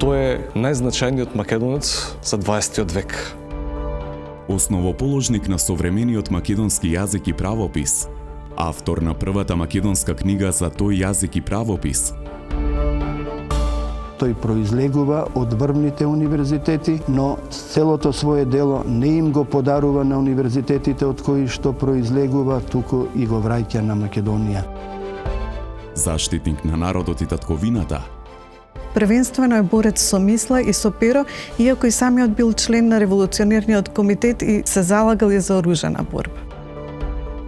Тој е најзначајниот македонец за 20. век. Основоположник на современиот македонски јазик и правопис, автор на првата македонска книга за тој јазик и правопис. Тој произлегува од врвните универзитети, но целото свое дело не им го подарува на универзитетите од кои што произлегува, туку и го враќа на Македонија. Заштитник на народот и татковината. Првенствено е борец со мисла и со перо, иако и самиот бил член на револуционерниот комитет и се залагал и за оружена борба.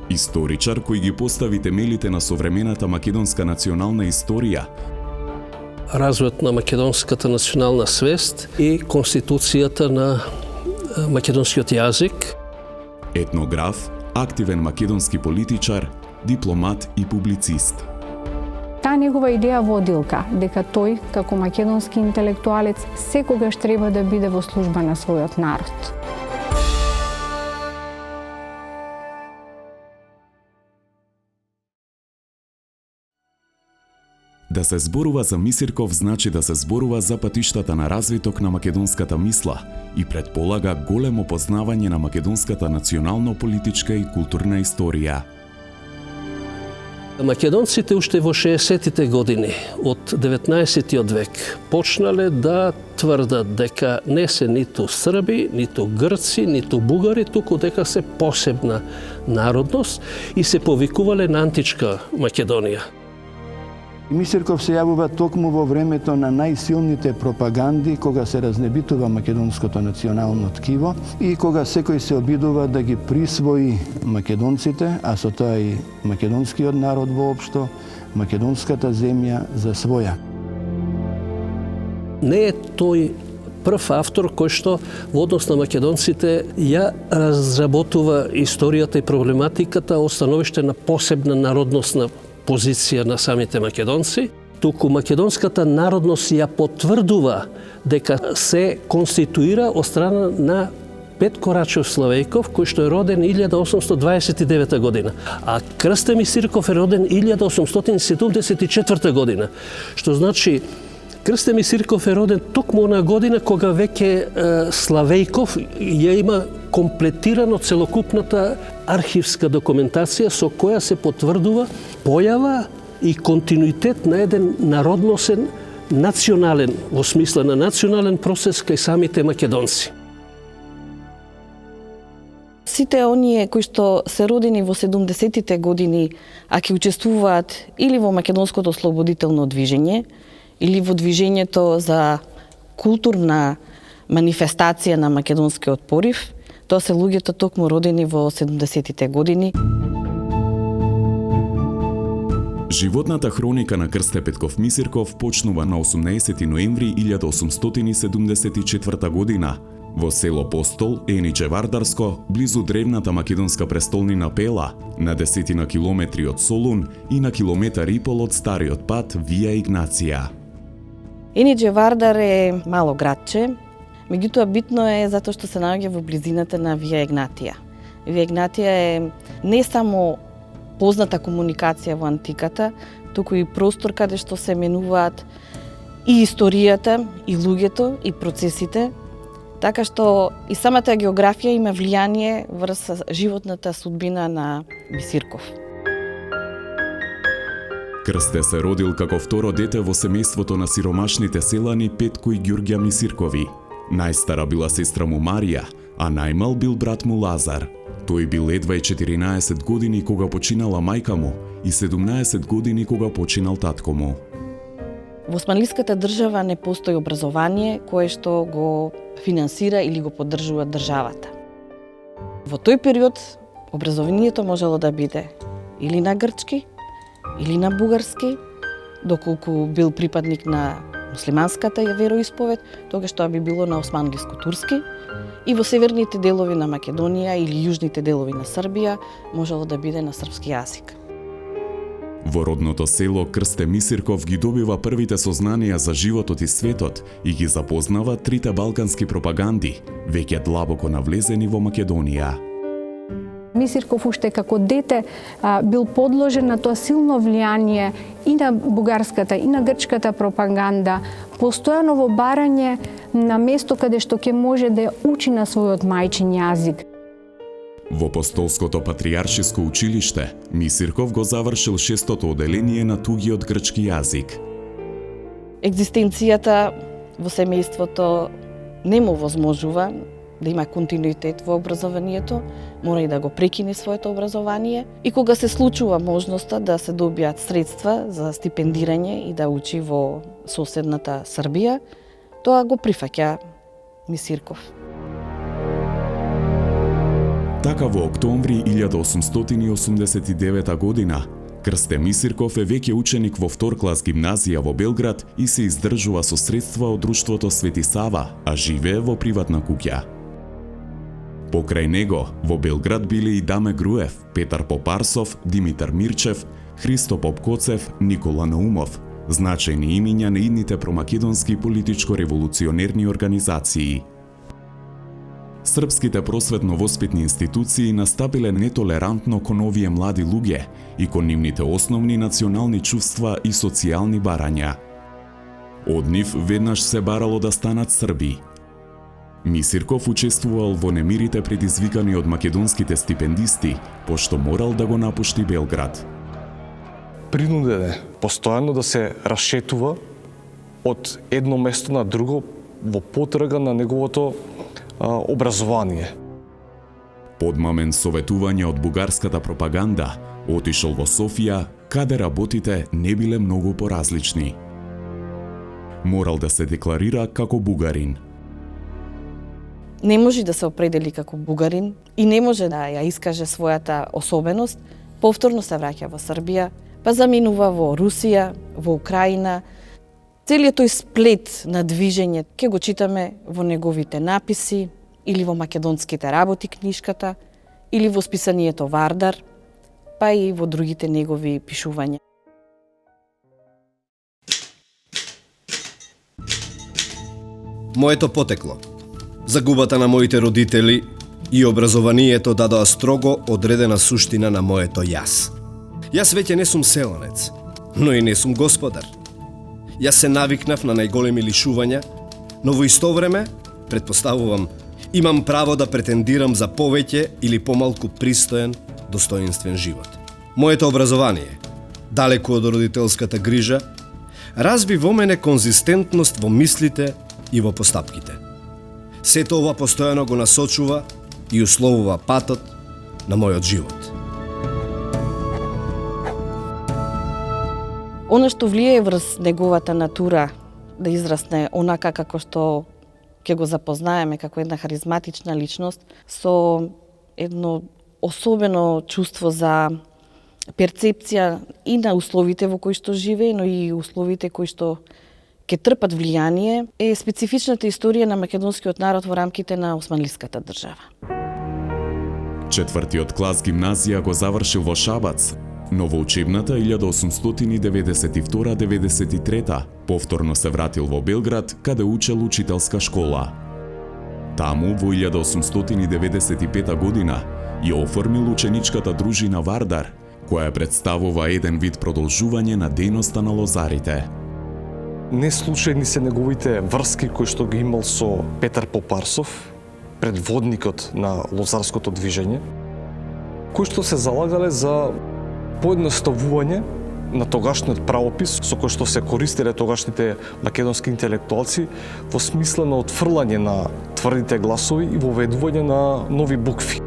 Историчар кој ги постави темелите на современата македонска национална историја. Развојот на македонската национална свест и конституцијата на македонскиот јазик. Етнограф, активен македонски политичар, дипломат и публицист. Таа негова идеја водилка, дека тој, како македонски интелектуалец, секогаш треба да биде во служба на својот народ. Да се зборува за Мисирков значи да се зборува за патиштата на развиток на македонската мисла и предполага големо познавање на македонската национално-политичка и културна историја. Македонците уште во 60-тите години од 19-тиот век почнале да тврдат дека не се ниту срби, ниту грци, ниту бугари, туку дека се посебна народност и се повикувале на античка Македонија. Мисирков се јавува токму во времето на најсилните пропаганди, кога се разнебитува македонското национално ткиво и кога секој се обидува да ги присвои македонците, а со тоа и македонскиот народ воопшто, македонската земја за своја. Не е тој прв автор кој што во однос на македонците ја разработува историјата и проблематиката од становиште на посебна народносна позиција на самите македонци, туку македонската народност ја потврдува дека се конституира од страна на Петко Рачев Славејков, кој што е роден 1829 година, а Крсте Мисирков е роден 1874 година, што значи Крсте Мисирков е роден токму на година кога веќе Славејков ја има комплетирано целокупната архивска документација со која се потврдува појава и континуитет на еден народносен, национален, во смисла на национален процес кај самите македонци. Сите оние кои што се родени во 70-тите години, а ќе учествуваат или во македонското ослободително движење, или во движењето за културна манифестација на македонскиот порив, тоа се луѓето токму родени во 70-тите години. Животната хроника на Крсте Петков Мисирков почнува на 18 ноември 1874 година во село Постол, Ениче Вардарско, близу древната македонска престолнина Пела, на 10 на километри од Солун и на километар и пол од стариот пат Вија Игнација. Ениче Вардар е мало градче, меѓутоа битно е затоа што се наоѓа во близината на Вија Игнатија. Вија Игнатија е не само позната комуникација во антиката, туку и простор каде што се менуваат и историјата, и луѓето, и процесите, така што и самата географија има влијание врз животната судбина на Мисирков. Крсте се родил како второ дете во семејството на сиромашните селани Петко и Ѓурѓа Мисиркови. Најстара била сестра му Марија, а најмал бил брат му Лазар. Тој бил едва 14 години кога починала мајка му и 17 години кога починал татко му. Во османлиската држава не постои образование кое што го финансира или го поддржува државата. Во тој период образованието можело да биде или на грчки, или на бугарски, доколку бил припадник на муслиманската вероисповед, тогаш тоа би било на османлиско-турски, и во северните делови на Македонија или јужните делови на Србија можело да биде на српски јазик. Во родното село Крсте Мисирков ги добива првите сознанија за животот и светот и ги запознава трите балкански пропаганди, веќе длабоко навлезени во Македонија. Мисирков уште како дете бил подложен на тоа силно влијание и на бугарската и на грчката пропаганда, постојано во барање на место каде што ќе може да учи на својот мајчин јазик. Во Апостолското патријаршиско училиште Мисирков го завршил 6-то оделение на тугиот грчки јазик. Екзистенцијата во семејството не му возможува да има континуитет во образованието, мора и да го прекине своето образование. И кога се случува можноста да се добијат средства за стипендирање и да учи во соседната Србија, тоа го прифаќа Мисирков. Така во октомври 1889 година Крсте Мисирков е веќе ученик во втор клас гимназија во Белград и се издржува со средства од друштвото Свети Сава, а живее во приватна куќа. Покрај него, во Белград биле и Даме Груев, Петар Попарсов, Димитар Мирчев, Христо Попкоцев, Никола Наумов, значајни имиња на идните промакедонски политичко-револуционерни организации. Српските просветно-воспитни институции настапиле нетолерантно кон овие млади луѓе и кон нивните основни национални чувства и социјални барања. Од нив веднаш се барало да станат Срби. Мисирков учествувал во немирите предизвикани од македонските стипендисти, пошто морал да го напушти Белград. Принуден е постојано да се расшетува од едно место на друго во потрага на неговото образование. Подмамен советување од бугарската пропаганда, отишол во Софија, каде работите не биле многу поразлични. Морал да се декларира како бугарин. Не може да се определи како бугарин и не може да ја искаже својата особеност, повторно се враќа во Србија, па заминува во Русија, во Украина. Целиот тој сплет на движење ќе го читаме во неговите написи, или во македонските работи книшката, или во списанието Вардар, па и во другите негови пишувања. Моето потекло, загубата на моите родители и образованието дадоа строго одредена суштина на моето јас. Јас веќе не сум селанец, но и не сум господар. Јас се навикнав на најголеми лишувања, но во исто време, предпоставувам, имам право да претендирам за повеќе или помалку пристоен, достоинствен живот. Моето образование, далеку од родителската грижа, разби во мене конзистентност во мислите и во постапките. Сето ова постојано го насочува и условува патот на мојот живот. Оно што влијае врз неговата натура да израсне онака како што ќе го запознаеме како една харизматична личност со едно особено чувство за перцепција и на условите во кои што живее, но и условите кои што ќе трпат влијание, е специфичната историја на македонскиот народ во рамките на Османлиската држава. Четвртиот клас гимназија го завршил во Шабац, но во учебната 1892-93 повторно се вратил во Белград, каде учел учителска школа. Таму во 1895 година ја оформил ученичката дружина Вардар, која представува еден вид продолжување на дејноста на лозарите. Не случајни се неговите врски кои што ги имал со Петар Попарсов, предводникот на лозарското движење, кои што се залагале за поедноставување на тогашниот правопис со кој што се користеле тогашните македонски интелектуалци во смисла на отфрлање на тврдите гласови и воведување на нови букви.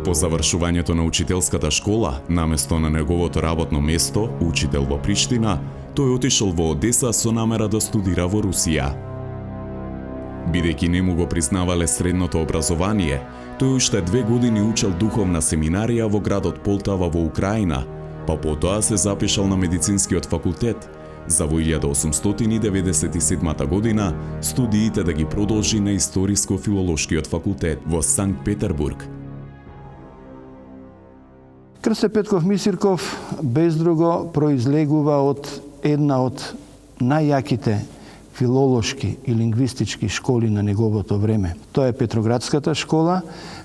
По завршувањето на учителската школа, наместо на неговото работно место, учител во Приштина, тој отишол во Одеса со намера да студира во Русија. Бидејќи не му го признавале средното образование, тој уште 2 години учел духовна семинарија во градот Полтава во Украина, па потоа се запишал на медицинскиот факултет, за во 1897 година студиите да ги продолжи на Историско-филолошкиот факултет во Санкт Петербург. Крсте Петков Мисирков без друго произлегува од една од најјаките филолошки и лингвистички школи на неговото време. Тоа е Петроградската школа,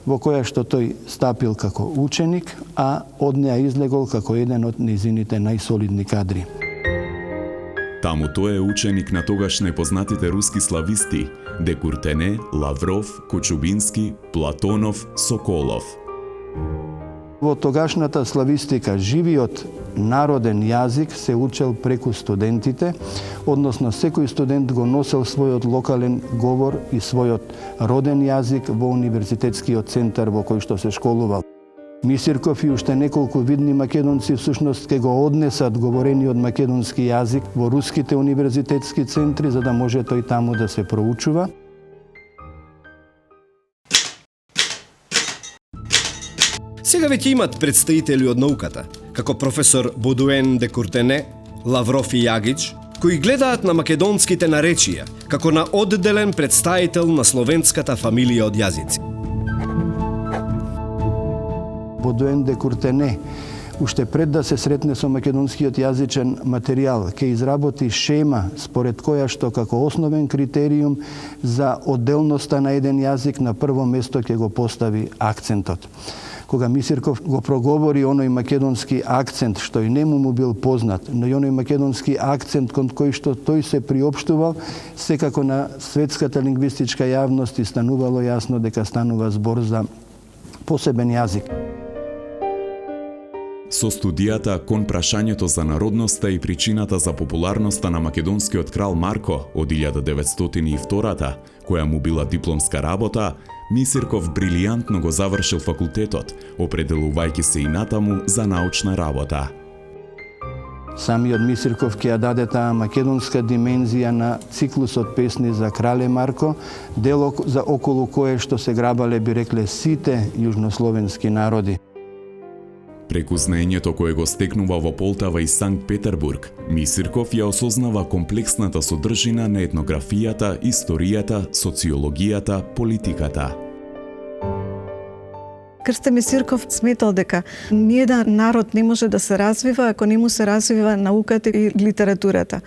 во која што тој стапил како ученик, а од неа излегол како еден од низините најсолидни кадри. Таму тој е ученик на тогаш непознатите руски слависти де Куртене, Лавров, Кочубински, Платонов, Соколов. Во тогашната славистика живиот народен јазик се учел преку студентите, односно секој студент го носел својот локален говор и својот роден јазик во универзитетскиот центар во кој што се школувал. Мисирков и уште неколку видни македонци всушност ке го однесат говорениот македонски јазик во руските универзитетски центри за да може тој таму да се проучува. Сега веќе имат представители од науката, како професор Бодуен де Куртене, Лавров и Јагич, кои гледаат на македонските наречија како на одделен представител на словенската фамилија од јазици. Бодуен де Куртене, уште пред да се сретне со македонскиот јазичен материјал, ќе изработи шема според која што како основен критериум за одделноста на еден јазик на прво место ќе го постави акцентот. Кога Мисирков го проговори оној македонски акцент, што и нему му бил познат, но и оној македонски акцент кон кој што тој се приопштувал, секако на светската лингвистичка јавност станувало јасно дека станува збор за посебен јазик. Со студијата кон прашањето за народноста и причината за популарноста на македонскиот крал Марко од 1902, која му била дипломска работа, Мисирков брилијантно го завршил факултетот, определувајќи се и натаму за научна работа. Самиот Мисирков ќе ја даде таа македонска димензија на циклусот песни за крале Марко, дело за околу кое што се грабале, би рекле, сите јужнословенски народи. Преку знаењето кое го стекнува во Полтава и Санкт Петербург, Мисирков ја осознава комплексната содржина на етнографијата, историјата, социологијата, политиката. Крсте Мисирков сметал дека ниеден народ не може да се развива ако не му се развива науката и литературата.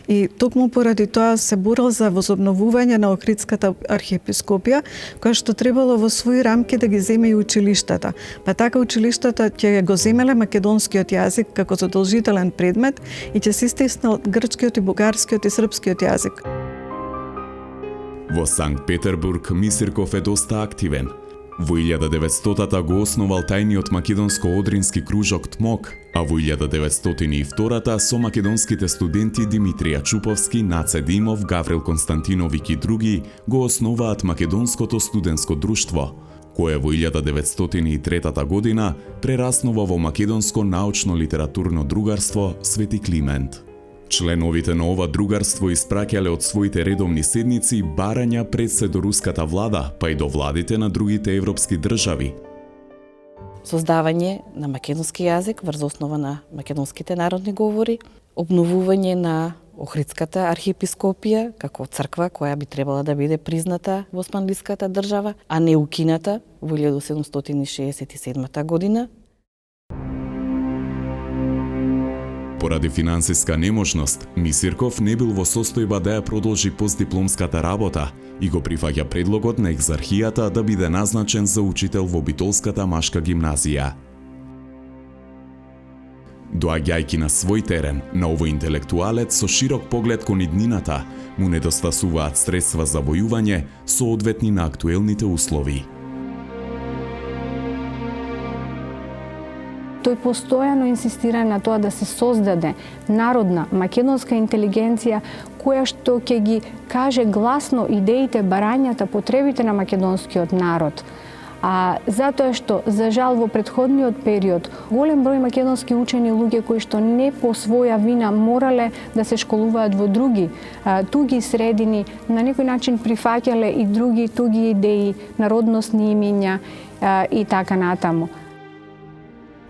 И токму поради тоа се борил за возобновување на Охридската архиепископија, која што требало во своји рамки да ги земе и училиштата. Па така училиштата ќе го земеле македонскиот јазик како задолжителен предмет и ќе се истиснал грчкиот и бугарскиот и српскиот јазик. Во Санкт Петербург Мисирков е доста активен. Во 1900-та го основал тајниот македонско-одрински кружок ТМОК, а во 1902-та со македонските студенти Димитрија Чуповски, Наце Димов, Гаврил Константиновиќ и други го основаат Македонското студентско друштво, кое во 1903 година прераснува во Македонско научно-литературно другарство Свети Климент. Членовите на ова другарство испраќале од своите редовни седници барања пред се до руската влада, па и до владите на другите европски држави. Создавање на македонски јазик врз основа на македонските народни говори, обновување на Охридската архиепископија како црква која би требала да биде призната во османлиската држава, а не укината во 1767 година. Поради финансиска неможност, Мисирков не бил во состојба да ја продолжи постдипломската работа и го прифаќа предлогот на екзархијата да биде назначен за учител во Битолската машка гимназија. Доаѓајќи на свој терен, на овој интелектуалец со широк поглед кон иднината, му недостасуваат средства за војување соодветни на актуелните услови. Тој постојано инсистира на тоа да се создаде народна македонска интелигенција која што ќе ги каже гласно идеите, барањата, потребите на македонскиот народ. Затоа што, за жал, во претходниот период, голем број македонски учени луѓе кои што не по своја вина морале да се школуваат во други туги средини, на некој начин прифаќале и други туги идеи, народносни имиња и така натаму.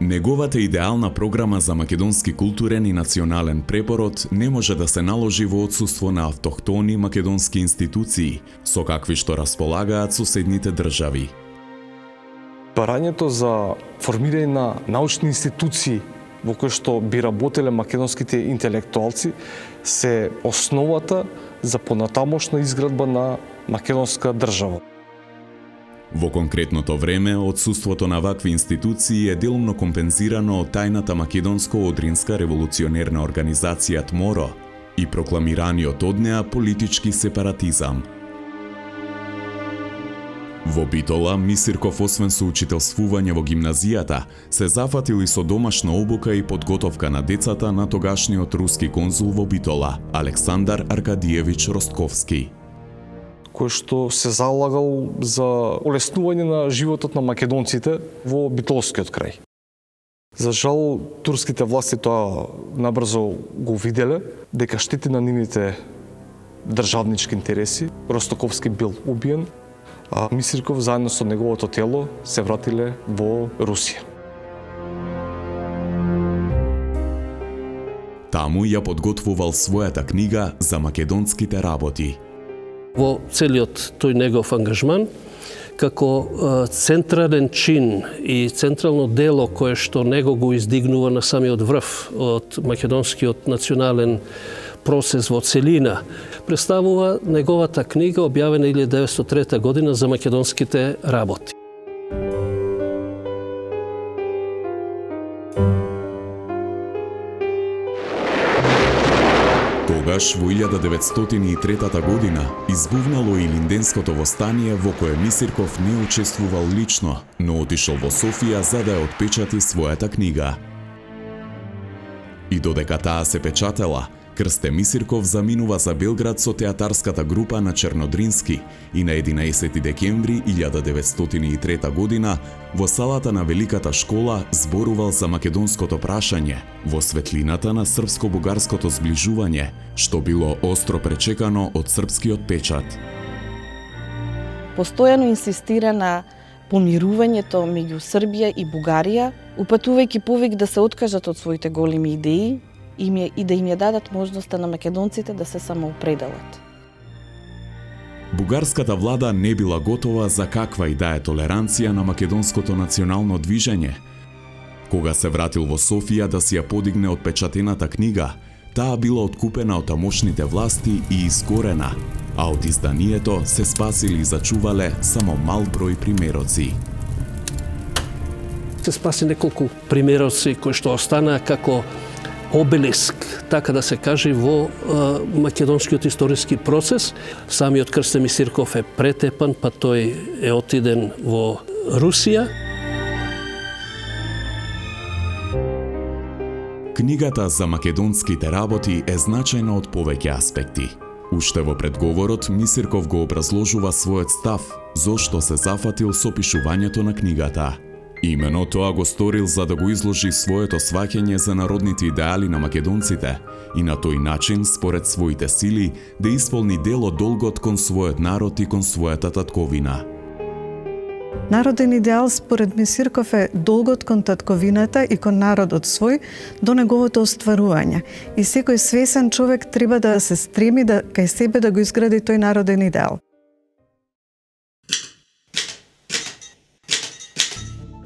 Неговата идеална програма за македонски културен и национален препород не може да се наложи во отсуство на автохтони македонски институции, со какви што располагаат соседните држави. Барањето за формирање на научни институции во кои што би работеле македонските интелектуалци се основата за понатамошна изградба на македонска држава. Во конкретното време, отсуството на вакви институции е делумно компензирано од тајната македонско-одринска револуционерна организација ТМОРО и прокламираниот од неа политички сепаратизам. Во Битола, Мисирков освен со учителствување во гимназијата, се зафатил и со домашна обука и подготовка на децата на тогашниот руски конзул во Битола, Александар Аркадиевич Ростковски, кој што се залагал за олеснување на животот на македонците во битолскиот крај. За жал, турските власти тоа набрзо го виделе, дека штети на нивните државнички интереси. Ростковски бил убиен, а Мисирков заедно со неговото тело се вратиле во Русија. Таму ја подготвувал својата книга за македонските работи. Во целиот тој негов ангажман, како централен чин и централно дело кое што него го издигнува на самиот врв од македонскиот национален процес во целина, представува неговата книга објавена 1903 година за македонските работи. Тогаш, во 1903 година, избувнало и Илинденското востание во кое Мисирков не учествувал лично, но отишол во Софија за да ја отпечати својата книга. И додека таа се печатела, Крсте Мисирков заминува за Белград со театарската група на Чернодрински и на 11 декември 1903 година во салата на Великата школа зборувал за македонското прашање во светлината на српско-бугарското зближување, што било остро пречекано од српскиот печат. Постојано инсистира на помирувањето меѓу Србија и Бугарија, упатувајќи повик да се откажат од своите големи идеи и да им ја дадат можноста на македонците да се самоопределат. Бугарската влада не била готова за каква и да е толеранција на македонското национално движење. Кога се вратил во Софија да си ја подигне отпечатената книга, таа била откупена од тамошните власти и изгорена, а од изданието се спасили и зачувале само мал број примероци. Се спаси неколку примероци кои што останаа како обелиск, така да се каже, во македонскиот историски процес. Самиот Крсте Мисирков е претепан, па тој е отиден во Русија. Книгата за македонските работи е значајна од повеќе аспекти. Уште во предговорот Мисирков го образложува својот став зошто се зафатил со пишувањето на книгата. Имено тоа го сторил за да го изложи своето сваќање за народните идеали на македонците и на тој начин, според своите сили, да исполни дел од долгот кон својот народ и кон својата татковина. Народен идеал според Мисирков е долгот кон татковината и кон народот свој до неговото остварување. И секој свесен човек треба да се стреми да кај себе да го изгради тој народен идеал.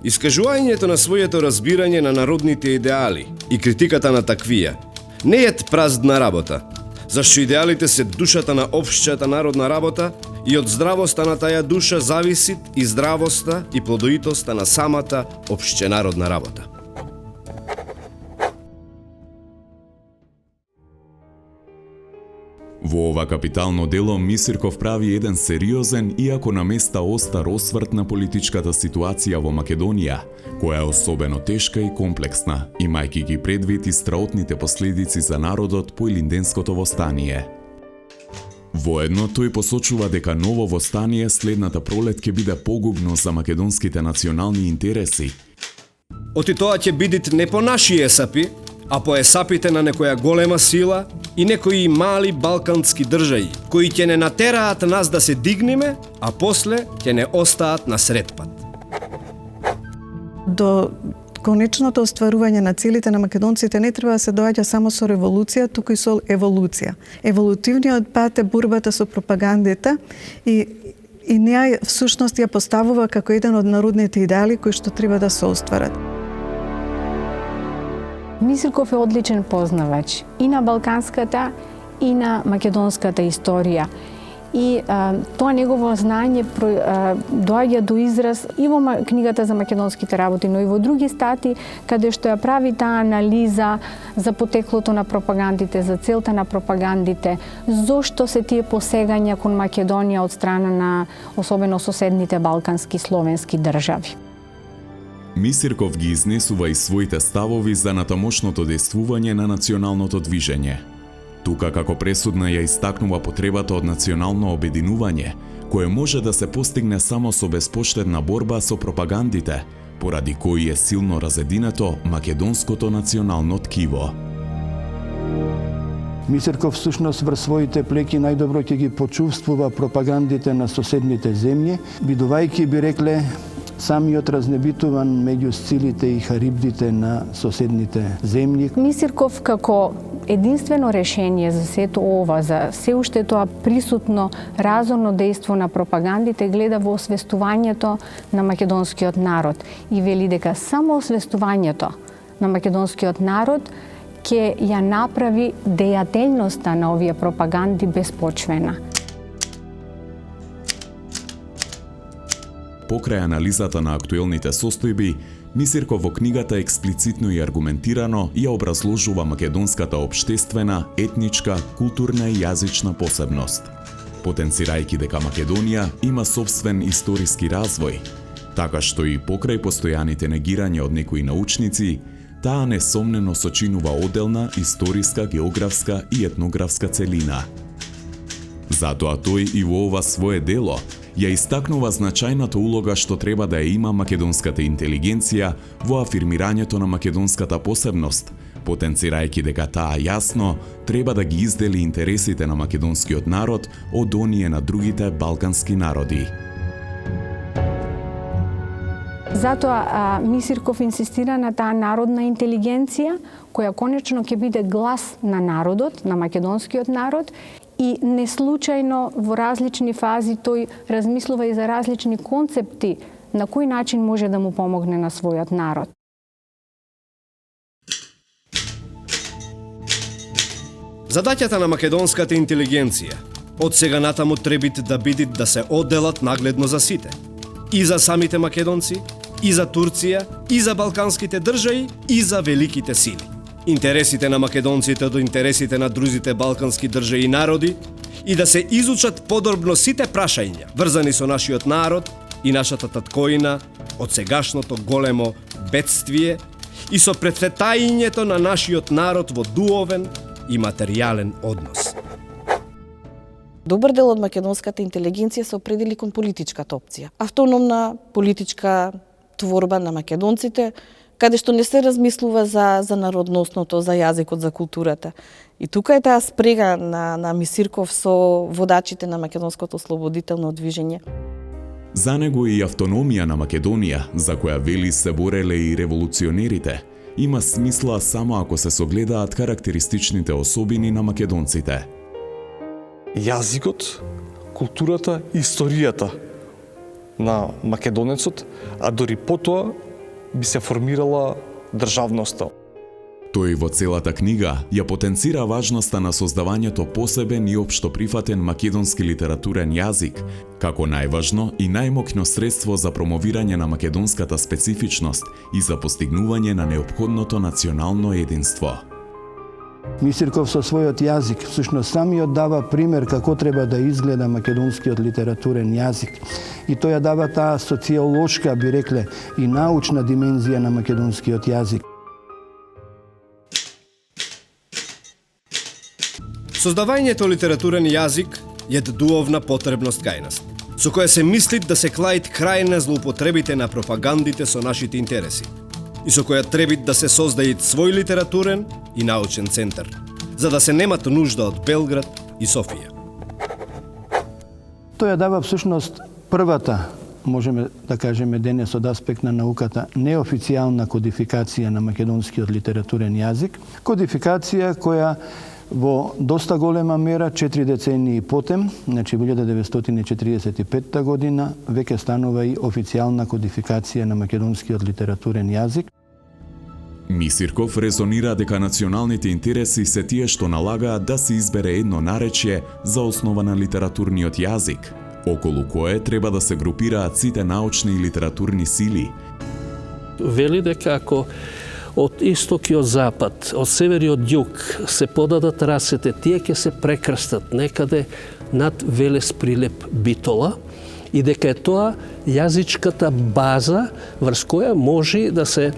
Искажувањето на своето разбирање на народните идеали и критиката на таквија не е празна работа, зашто идеалите се душата на општата народна работа и од здравоста на таја душа зависит и здравоста и плодовитоста на самата општенародна работа. Во ова капитално дело Мисирков прави еден сериозен, иако на места остар осврт на политичката ситуација во Македонија, која е особено тешка и комплексна, имајќи ги предвид и страотните последици за народот по Илинденското востание. Воедно тој посочува дека ново востание следната пролет ќе биде погубно за македонските национални интереси. Оти тоа ќе бидат не по наши есапи, а по есапите на некоја голема сила и некои мали балкански држави, кои ќе не натераат нас да се дигнеме, а после ќе не остаат на средпат. До конечното остварување на целите на македонците не треба да се доаѓа само со револуција, туку и со еволуција. Еволутивниот пат е борбата со пропагандата и неа всушност ја поставува како еден од народните идеали кои што треба да се остварат. Мисирков е одличен познавач и на балканската и на македонската историја. И тоа негово знање доаѓа до израз и во книгата за македонските работи, но и во други стати, каде што ја прави таа анализа за потеклото на пропагандите, за целта на пропагандите, зошто се тие посегања кон Македонија од страна на особено соседните балкански словенски држави. Мисирков ги изнесува и своите ставови за натамошното действување на националното движење. Тука како пресудна ја истакнува потребата од национално обединување, кое може да се постигне само со безпоштедна борба со пропагандите, поради кои е силно разединето македонското национално ткиво. Мисирков всушност врз своите плеки најдобро ќе ги почувствува пропагандите на соседните земји, бидувајќи би рекле самиот разнебитуван меѓу сцилите и харибдите на соседните земји. Мисирков како единствено решение за сето ова, за се уште тоа присутно разорно дејство на пропагандите, гледа во освестувањето на македонскиот народ и вели дека само освестувањето на македонскиот народ ќе ја направи дејателноста на овие пропаганди безпочвена. Покрај анализата на актуелните состојби, Мисирков во книгата експлицитно и аргументирано ја образложува македонската општествена, етничка, културна и јазична посебност, потенцирајќи дека Македонија има собствен историски развој, така што и покрај постојаните негирања од некои научници, таа несомнено сочинува оделна историска, географска и етнографска целина. Затоа тој и во ова свое дело ја истакнува значајната улога што треба да ја има македонската интелигенција во афирмирањето на македонската посебност, потенцирајќи дека таа јасно треба да ги издели интересите на македонскиот народ од оние на другите балкански народи. Затоа Мисирков инсистира на таа народна интелигенција, која конечно ќе биде глас на народот, на македонскиот народ, и неслучајно во различни фази тој размислува и за различни концепти на кој начин може да му помогне на својот народ. Задачата на македонската интелигенција од сега натаму требит да биде да се одделат нагледно за сите. И за самите македонци, и за Турција, и за балканските држави, и за великите сили. Интересите на македонците до интересите на другите балкански држави и народи и да се изучат подробно сите прашања врзани со нашиот народ и нашата таткоина од сегашното големо бедствие и со претветањето на нашиот народ во дуовен и материјален однос. Добар дел од македонската интелигенција се определи кон политичката опција. Автономна политичка творба на македонците, каде што не се размислува за народностното, за јазикот, за културата. И тука е таа спрега на Мисирков со водачите на македонското ослободително движење. За него и автономија на Македонија, за која вели се бореле и револуционерите, има смисла само ако се согледаат карактеристичните особини на македонците. Јазикот, културата, историјата на македонецот, а дори потоа би се формирала државноста. Тој во целата книга ја потенцира важноста на создавањето посебен и општо прифатен македонски литературен јазик, како најважно и најмокно средство за промовирање на македонската специфичност и за постигнување на неопходното национално единство. Мисирков со својот јазик всушност самиот дава пример како треба да изгледа македонскиот литературен јазик. И тој ја дава таа социолошка, би рекле, и научна димензија на македонскиот јазик. Создавањето литературен јазик е дуовна потребност кај нас, со која се мисли да се клаит крај на злоупотребите на пропагандите со нашите интереси и со која треба да се создаде свој литературен и научен центар, за да се немат нужда од Белград и Софија. Тој ја дава всушност првата, можеме да кажеме денес од аспект на науката, неофицијална кодификација на македонскиот литературен јазик, кодификација која во доста голема мера 4 децении потем, значи 1945 година, веќе станува и официјална кодификација на македонскиот литературен јазик. Мисирков резонира дека националните интереси се тие што налагаат да се избере едно наречје за основа на литературниот јазик, околу кое треба да се групираат сите научни и литературни сили. Вели дека ако од исток и од запад, од север и од југ се подадат расите, тие ќе се прекрстат некаде над Велес Прилеп Битола и дека е тоа јазичката база врз која може да се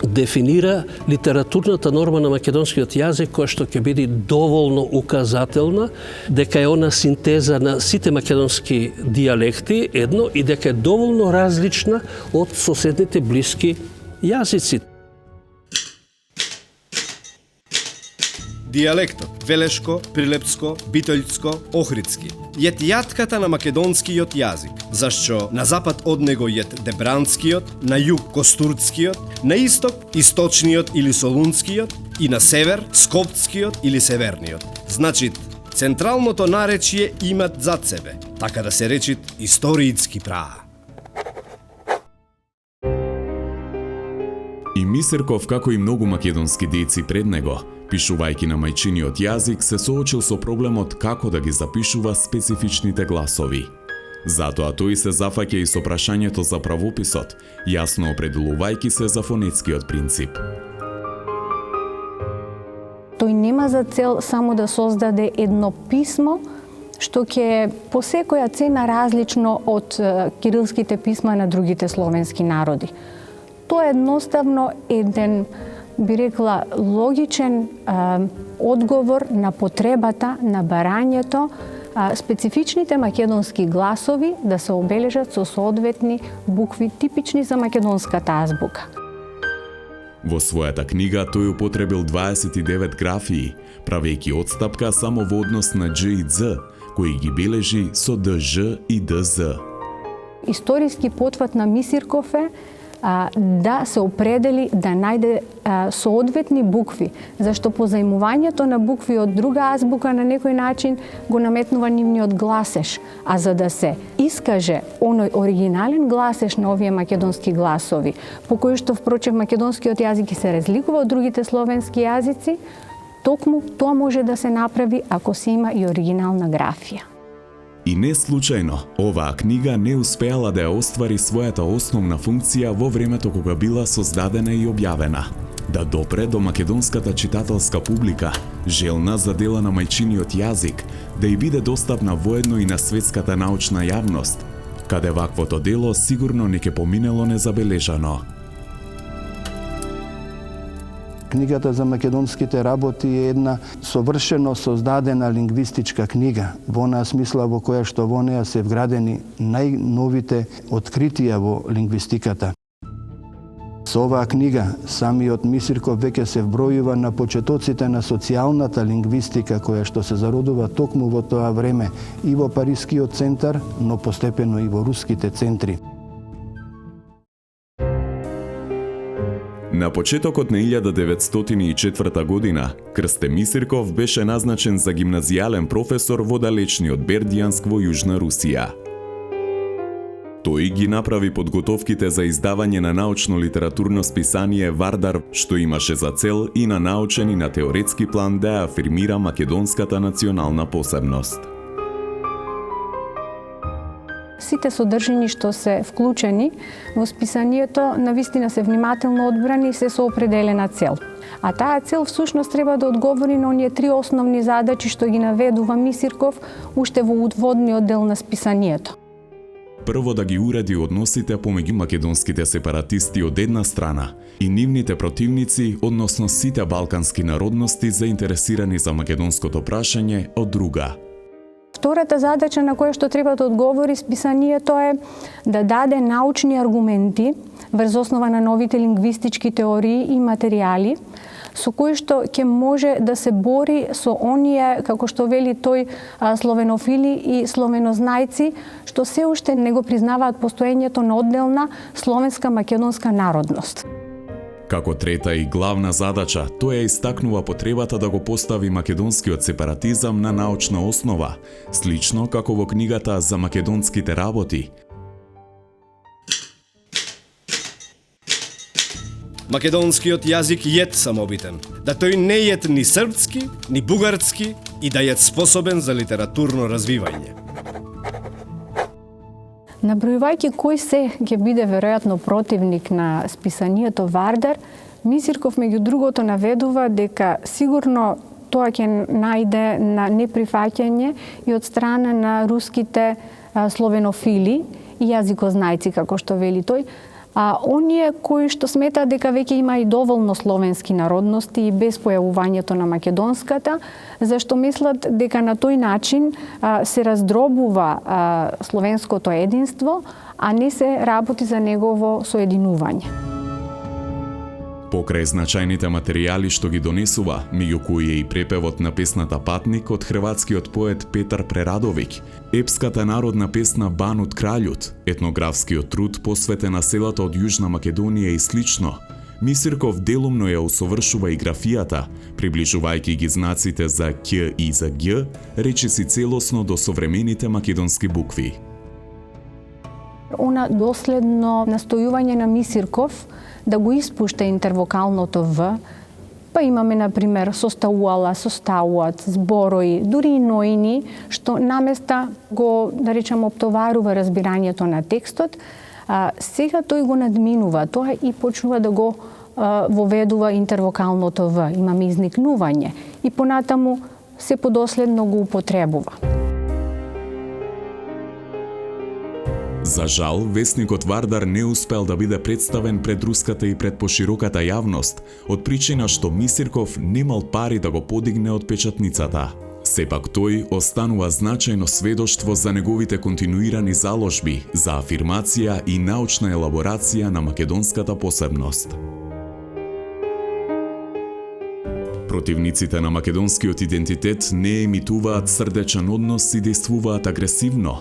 дефинира литературната норма на македонскиот јазик, која што ќе биде доволно указателна, дека е она синтеза на сите македонски дијалекти едно и дека е доволно различна од соседните блиски јазици. Дијалектот велешко, прилепско, битолјско, охридски јет јатката на македонскиот јазик, зашто на запад од него јет дебранскиот, на југ костурцкиот, на исток источниот или солунскиот и на север скопскиот или северниот. Значи, централното наречје имат зад себе, така да се речит историјски праа. И Мисирков, како и многу македонски дејци пред него, пишувајќи на мајчиниот јазик, се соочил со проблемот како да ги запишува специфичните гласови. Затоа тој се зафаќа и со прашањето за правописот, јасно определувајќи се за фонетскиот принцип. Тој нема за цел само да создаде едно писмо што ќе по секоја цена различно од кирилските писма на другите словенски народи. Тоа е едноставно еден, би рекла, логичен одговор на потребата, на барањето, специфичните македонски гласови да се обележат со соодветни букви типични за македонската азбука. Во својата книга тој употребил 29 графии, правејќи одстапка само во однос на Дж и Дз, кои ги бележи со ДЖ и ДЗ. Историски потват на Мисирков е да се определи, да најде соодветни букви, зашто позајмувањето на букви од друга азбука на некој начин го наметнува нивниот гласеж, а за да се искаже оној оригинален гласеж на овие македонски гласови, по кој што впрочем македонскиот јазик се разликува од другите словенски јазици, токму тоа може да се направи ако се има и оригинална графија. И не случајно, оваа книга не успеала да ја оствари својата основна функција во времето кога била создадена и објавена. Да допре до македонската читателска публика, желна за дела на мајчиниот јазик, да ја биде достапна воедно и на светската научна јавност, каде ваквото дело сигурно не ќе поминело незабележано. Книгата за македонските работи е една совршено создадена лингвистичка книга, во онаа смисла во која што во неа се вградени најновите откритија во лингвистиката. Со оваа книга самиот Мисирков веќе се вбројува на почетоците на социјалната лингвистика која што се зародува токму во тоа време и во Парискиот центар, но постепено и во руските центри. На почетокот на 1904 година, Крсте Мисирков беше назначен за гимназијален професор во далечниот Бердијанск во Јужна Русија. Тој ги направи подготовките за издавање на научно-литературно списание Вардар, што имаше за цел и на научен и на теоретски план да ја афирмира македонската национална посебност. Сите содржини што се вклучени во списанието навистина се внимателно одбрани и се со определена цел. А таа цел всушност треба да одговори на оние три основни задачи што ги наведува Мисирков уште во уводниот дел на списанието. Прво да ги уреди односите помеѓу македонските сепаратисти од една страна и нивните противници, односно сите балкански народности заинтересирани за македонското прашање од друга. Втората задача на која што треба да одговори списанието е да даде научни аргументи врз основа на новите лингвистички теории и материјали со кои што ќе може да се бори со оние, како што вели тој, словенофили и словенознајци, што се уште не го признаваат постоењето на одделна словенска македонска народност. Како трета и главна задача, тој ја истакнува потребата да го постави македонскиот сепаратизам на научна основа, слично како во книгата за македонските работи. Македонскиот јазик јет самобитен, да тој не јет ни српски, ни бугарски и да јет способен за литературно развивање. Набројувајќи кој се ќе биде веројатно противник на списанието Вардар, Мисирков меѓу другото наведува дека сигурно тоа ќе најде на неприфаќање и од страна на руските словенофили и јазикознајци, како што вели тој, а оние кои што сметаат дека веќе има и доволно словенски народности и без појавувањето на македонската, зашто мислат дека на тој начин се раздробува словенското единство, а не се работи за негово соединување. Покрај значајните материјали што ги донесува, меѓу кои е и препевот на песната Патник од хрватскиот поет Петар Прерадовиќ, епската народна песна Банут краљут, етнографскиот труд посветен на селата од Јужна Македонија и слично, Мисирков делумно ја усовршува и графијата, приближувајќи ги знаците за Қ и за Г, речиси целосно до современите македонски букви. Она доследно настојување на Мисирков да го испушта интервокалното В, па имаме, например, состауала, состауат, зборои, дури и ноини, што наместа го, да речем, оптоварува разбирањето на текстот, сега тој го надминува тоа и почнува да го воведува интервокалното В. Имаме изникнување и понатаму се подоследно го употребува. За жал, весникот Вардар не успел да биде представен пред руската и пред пошироката јавност, од причина што Мисирков немал пари да го подигне од печатницата. Сепак тој останува значајно сведоштво за неговите континуирани заложби, за афирмација и научна елаборација на македонската посебност. Противниците на македонскиот идентитет не емитуваат срдечен однос и действуваат агресивно.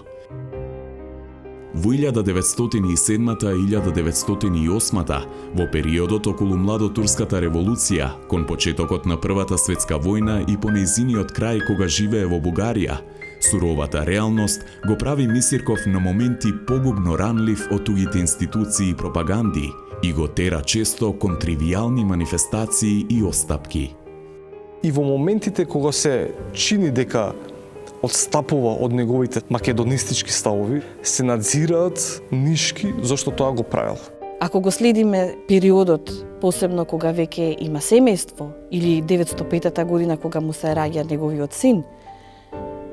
Во 1907-1908, во периодот околу младотурската револуција, кон почетокот на Првата светска војна и по нејзиниот крај кога живее во Бугарија, суровата реалност го прави Мисирков на моменти погубно ранлив од тугите институции и пропаганди и го тера често кон тривијални манифестации и остапки. И во моментите кога се чини дека одстапува од неговите македонистички ставови, се надзираат нишки зашто тоа го правил. Ако го следиме периодот, посебно кога веќе има семејство, или 905 година кога му се раѓа неговиот син,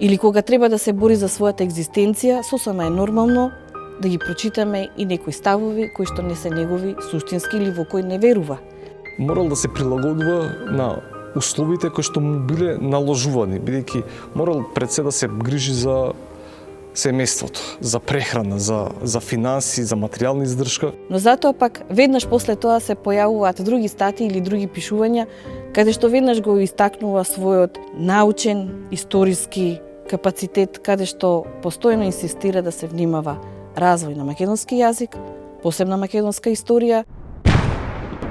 или кога треба да се бори за својата екзистенција, сосема е нормално да ги прочитаме и некои ставови кои што не се негови суштински или во кои не верува. Морал да се прилагодува на условите кои што му биле наложувани, бидејќи морал пред се да се грижи за семејството, за прехрана, за финанси, за материјална издршка. Но затоа пак веднаш после тоа се појавуваат други статии или други пишувања, каде што веднаш го истакнува својот научен, историски капацитет, каде што постојано инсистира да се внимава развој на македонски јазик, посебна македонска историја.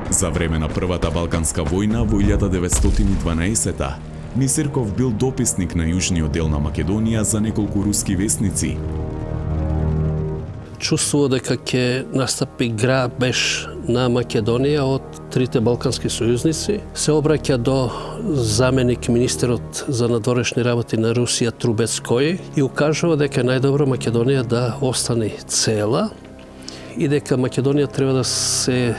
За време на Првата Балканска војна во 1912 Мисирков бил дописник на јужниот дел на Македонија за неколку руски весници. Чувствува дека ќе настапи грабеж на Македонија од трите балкански сојузници. Се обраќа до заменик министерот за надворешни работи на Русија Трубецкој и укажува дека е најдобро Македонија да остане цела и дека Македонија треба да се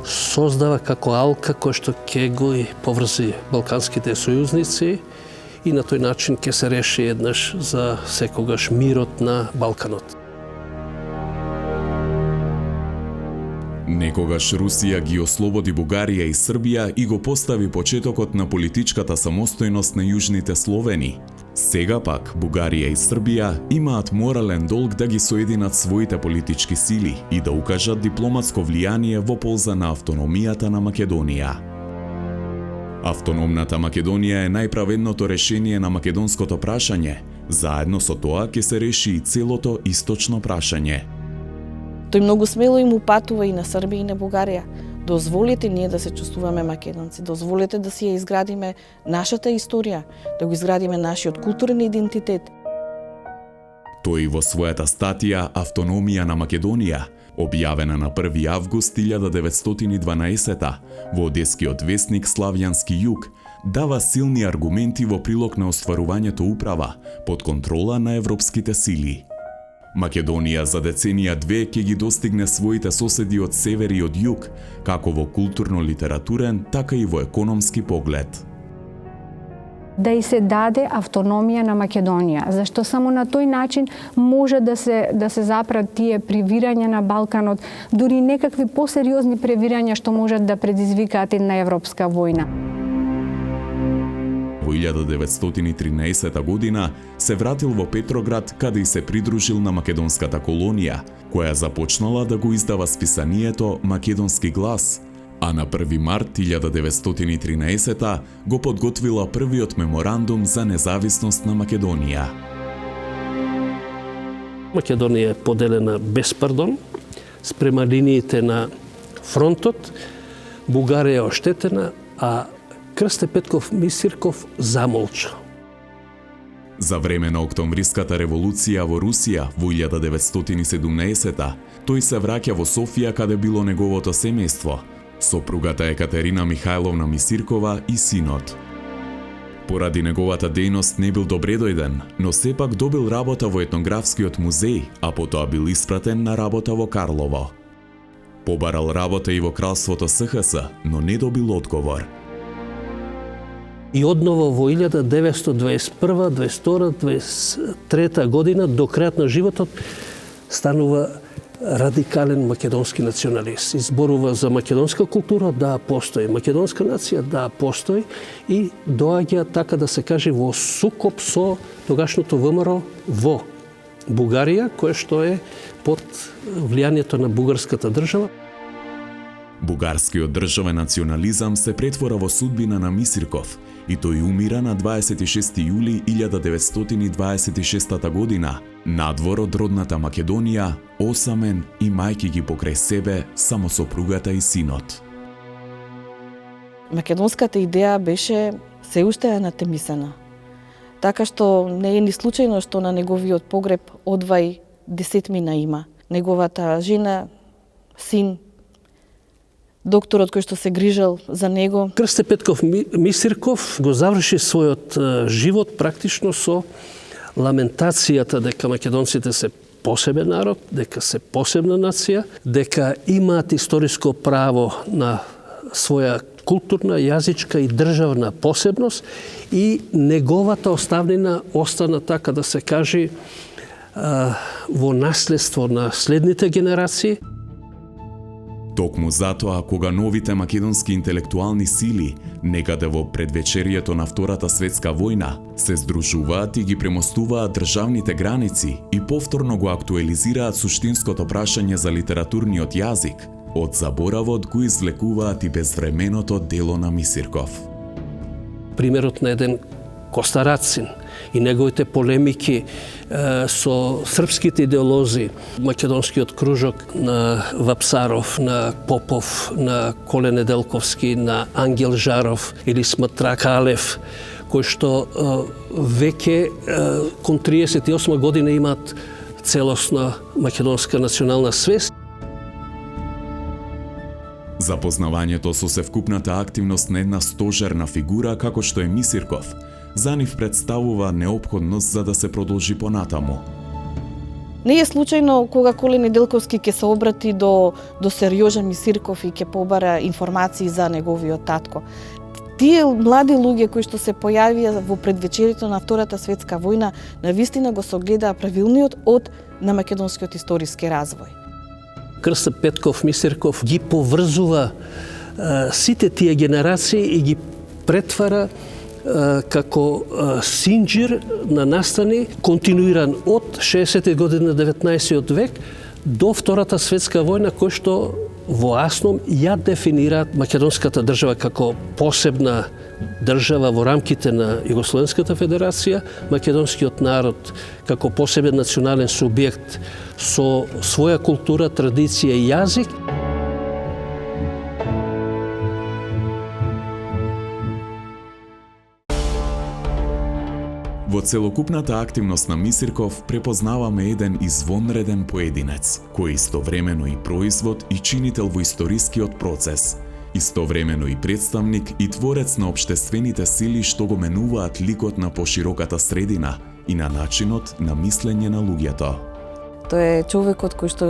создава како алка кој што ќе го поврзи балканските сојузници и на тој начин ќе се реши еднаш за секогаш мирот на Балканот. Некогаш Русија ги ослободи Бугарија и Србија и го постави почетокот на политичката самостојност на јужните Словени. Сега пак Бугарија и Србија имаат морален долг да ги соединат своите политички сили и да укажат дипломатско влијание во полза на автономијата на Македонија. Автономната Македонија е најправедното решение на македонското прашање. Заедно со тоа ќе се реши и целото источно прашање. Тој многу смело им упатува и на Србија и на Бугарија. Дозволете ние да се чувствуваме македонци, дозволете да си ја изградиме нашата историја, да го изградиме нашиот културен идентитет. Тој во својата статија «Автономија на Македонија» Објавена на 1 август 1912 во одескиот весник Славјански југ, дава силни аргументи во прилог на остварувањето управа под контрола на европските сили. Македонија за деценија две ќе ги достигне своите соседи од север и од југ, како во културно-литературен, така и во економски поглед. Да и се даде автономија на Македонија, зашто само на тој начин може да се запрат тие превирања на Балканот, дури некакви посериозни превирања што можат да предизвикаат една европска војна. Во 1913 година се вратил во Петроград, каде и се придружил на македонската колонија, која започнала да го издава списанието Македонски глас, а на 1 март 1913 го подготвила првиот меморандум за независност на Македонија. Македонија е поделена без пардон, спрема линиите на фронтот, Бугарија е оштетена, а Крсте Петков Мисирков замолча. За време на Октомвриската револуција во Русија во 1917 тој се враќа во Софија, каде било неговото семејство, сопругата Екатерина Михајловна Мисиркова и синот. Поради неговата дејност не бил добредојден, но сепак добил работа во етнографскиот музеј, а потоа бил испратен на работа во Карлово. Побарал работа и во кралството СХС, но не добил одговор. И одново во 1921, 22, 23 година, до крајот на животот, станува радикален македонски националист. Изборува за македонска култура, да, постои. Македонска нација, да, постои. И доаѓа, така да се каже, во сукоп со тогашното ВМРО во Бугарија, кое што е под влијанието на бугарската држава. Бугарскиот државен национализам се претвора во судбина на Мисирков и тој умира на 26 јули 1926 година, надвор од родната Македонија, осамен и мајки ги покрај себе само сопругата и синот. Македонската идеја беше се уште анатемисана. Така што не е ни случајно што на неговиот погреб одвај десетмина има. Неговата жена, син, докторот кој што се грижал за него. Крсте Петков Мисирков го заврши својот живот практично со ламентацијата дека македонците се посебен народ, дека се посебна нација, дека имаат историско право на своја културна, јазичка и државна посебност и неговата оставнина остана, така да се каже, во наследство на следните генерации. Токму затоа, кога новите македонски интелектуални сили, некаде во предвечерието на Втората светска војна, се здружуваат и ги премостуваат државните граници и повторно го актуализираат суштинското прашање за литературниот јазик, од заборавот го извлекуваат и безвременото дело на Мисирков. Примерот на еден Коста Рацин и неговите полемики со српските идеолози, македонскиот кружок на Вапсаров, на Попов, на Коле Неделковски, на Ангел Жаров или Сматра Калев, кои што веќе кон 38 година имаат целосна македонска национална свест. Запознавањето со севкупната активност на една стожерна фигура како што е Мисирков за нив представува неопходност за да се продолжи понатаму. Не е случајно кога Коле Неделковски ќе се обрати до Серјожа Мисирков и ќе побара информации за неговиот татко. Тие млади луѓе кои што се појавија во предвечерието на Втората светска војна, навистина го согледаа правилниот од на македонскиот историски развој. Крсте Петков Мисирков ги поврзува сите тие генерации и ги претвара како синџир на настани континуиран од 60-те години на 19 век до Втората светска војна, кој што во основ ја дефинираат македонската држава како посебна држава во рамките на Југословенската федерација, македонскиот народ како посебен национален субјект со своја култура, традиција и јазик. Во Во целокупната активност на Мисирков препознаваме еден извонреден поединец, кој истовремено и производ и чинител во историскиот процес, истовремено и представник и творец на општествените сили што го менуваат ликот на пошироката средина и на начинот на мислење на луѓето. Тој е човекот кој што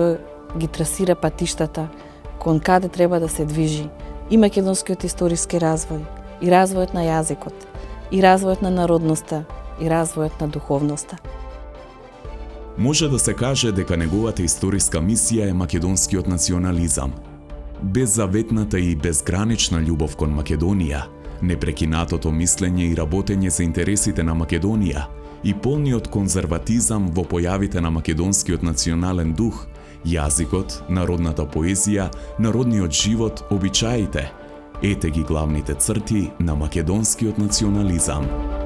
ги трасира патиштата кон каде треба да се движи и македонскиот историски развој, и развојот на јазикот, и развојот на народноста, и развојот на духовноста. Може да се каже дека неговата историска мисија е македонскиот национализам. Беззаветната и безгранична љубов кон Македонија, непрекинатото мислење и работење за интересите на Македонија и полниот конзерватизам во појавите на македонскиот национален дух, јазикот, народната поезија, народниот живот, обичаите, ете ги главните црти на македонскиот национализам.